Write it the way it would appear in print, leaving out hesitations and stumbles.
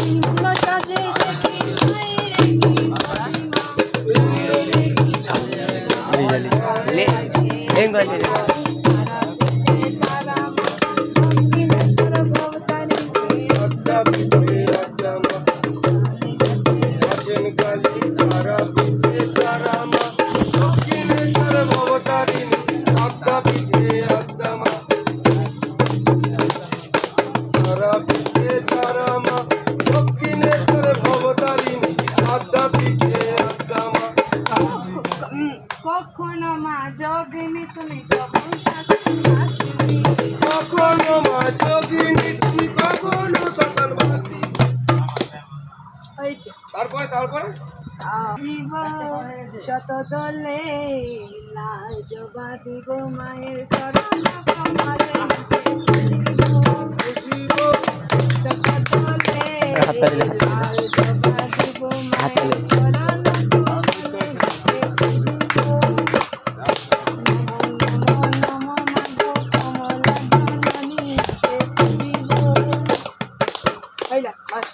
ভিন্ন সাজে দেখি মায়ের কি কখনো মা যোগিনী তুমি কখন শাসন আসিনি কখনো মা যোগিনী তুমি কখনো শ্মশানবাসী। হয়েছে তারপরে জীব শত দলে লাজ বাঁধিব মায়ের চরণ কমলে শত দলে লাজ বাঁধিব মায়ের চরণ কমলে নমো মাগো কমলা জননী হইলা বাস।